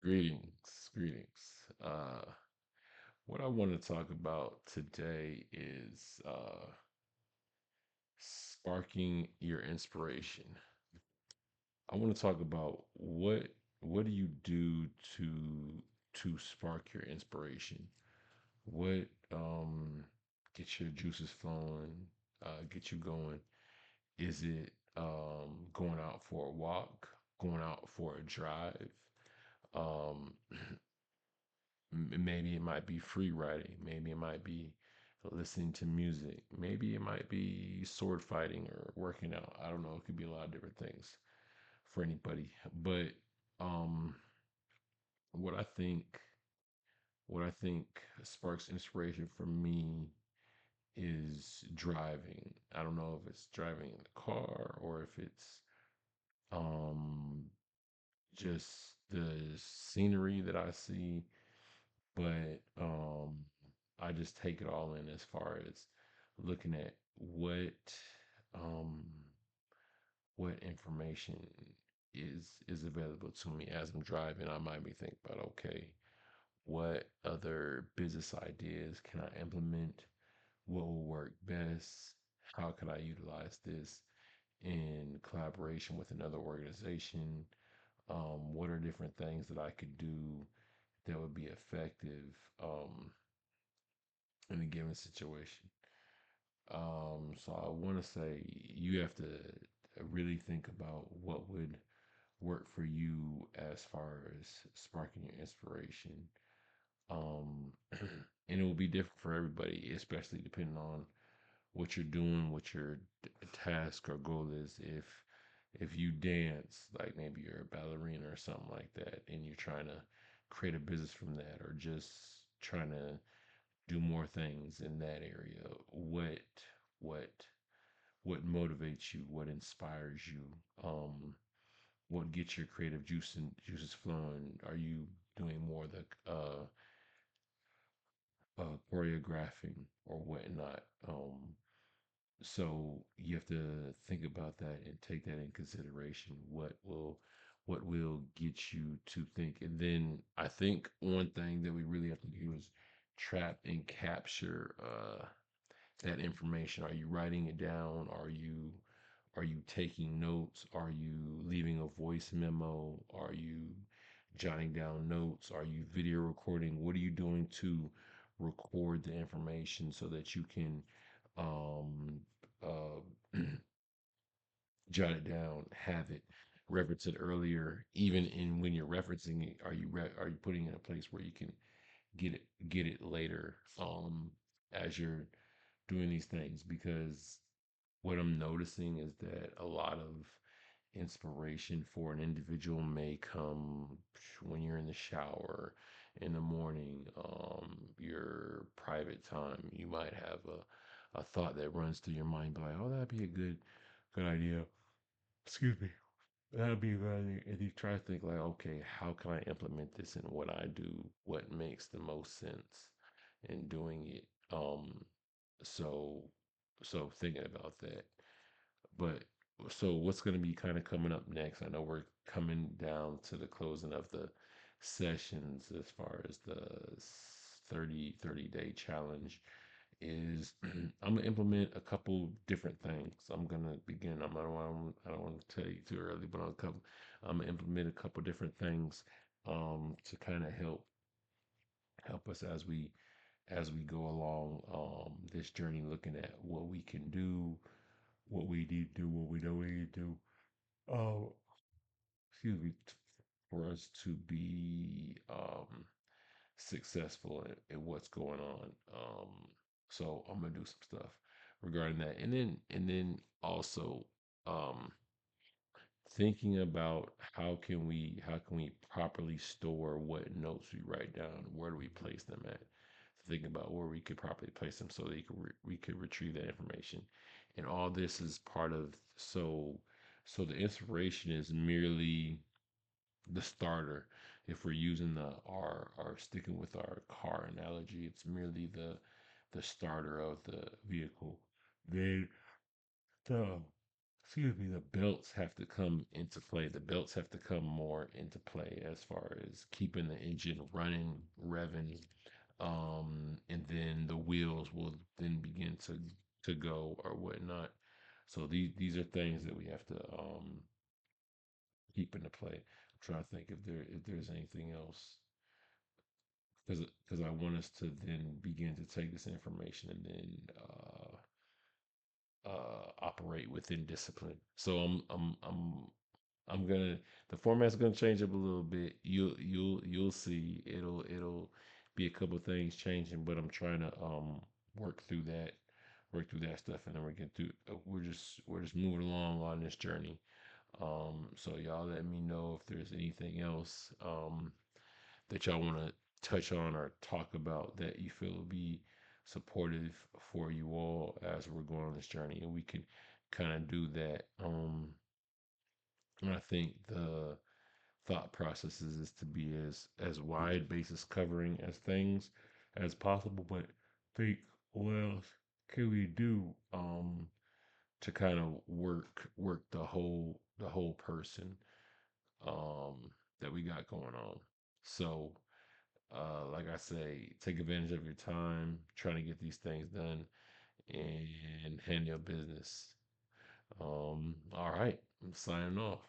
Greetings, greetings. What I want to talk about today is sparking your inspiration. I want to talk about what do you do to spark your inspiration? What gets your juices flowing, get you going? Is it going out for a walk, going out for a drive? Um, Maybe it might be free writing. Maybe it might be listening to music. Maybe it might be sword fighting or working out. I don't know. It could be a lot of different things for anybody. But um, what I think, what I think sparks inspiration for me is driving. I don't know if it's driving in the car or if it's um just the scenery that I see, but I just take it all in as far as looking at um what information is available to me as I'm driving. I might be thinking about, okay, what other business ideas can I implement? What will work best? How can I utilize this in collaboration with another organization? What are different things that I could do that would be effective um, in a given situation? So I want to say you have to really think about what would work for you as far as sparking your inspiration. Um, and it will be different for everybody, especially depending on what you're doing, what your task or goal is. If you dance, like maybe you're a ballerina or something like that, and you're trying to create a business from that, or just trying to do more things in that area, what what motivates you, what inspires you, what gets your creative juices flowing? Are you doing more of the choreographing or whatnot? So you have to think about that and take that in consideration. What will get you to think? And then I think one thing that we really have to do is trap and capture that information. Are you writing it down? Are you taking notes? Are you leaving a voice memo? Are you jotting down notes? Are you video recording? What are you doing to record the information so that you can um, uh, jot it down, have it, reference it earlier? Even in when you're referencing it, are you putting it in a place where you can get it later as you're doing these things? Because what I'm noticing is that a lot of inspiration for an individual may come when you're in the shower in the morning, your private time. You might have a thought that runs through your mind, like, oh, that'd be a good idea. Excuse me. That'd be a good idea. And you try to think like, okay, how can I implement this in what I do? What makes the most sense in doing it? So so thinking about that. But so what's going to be kind of coming up next? I know we're coming down to the closing of the sessions as far as the 30 day challenge is I'm gonna implement a couple different things. I'm gonna begin. I don't want to tell you too early, but I'm gonna implement a couple different things to kind of help us as we go along this journey, looking at what we can do, what we need to do, what we don't need to do. Uh, Excuse me, for us to be successful in what's going on. So I'm gonna do some stuff regarding that, and then also um, thinking about how can we properly store what notes we write down. Where do we place them at? Think about where we could properly place them so that we could retrieve that information. And all this is part of so the inspiration is merely the starter. If we're using our sticking with our car analogy, it's merely the starter of the vehicle. Then the excuse me, the belts have to come into play. The belts have to come more into play as far as keeping the engine running, revving, and then the wheels will then begin to go or whatnot. So these are things that we have to keep into play. I'm trying to think if there's anything else because I want us to then begin to take this information and then operate within discipline. So I'm gonna the format's gonna change up a little bit. You'll see it'll be a couple things changing, but I'm trying to work through that stuff, and then we're getting through. We're just moving along on this journey. So y'all let me know if there's anything else that y'all want to touch on or talk about that you feel will be supportive for you all as we're going on this journey, and we can kind of do that. And I think the thought processes is to be as wide basis covering as things as possible, but think what else can we do to kind of work the whole person um that we got going on. So like I say, take advantage of your time, trying to get these things done and handle your business. All right, I'm signing off.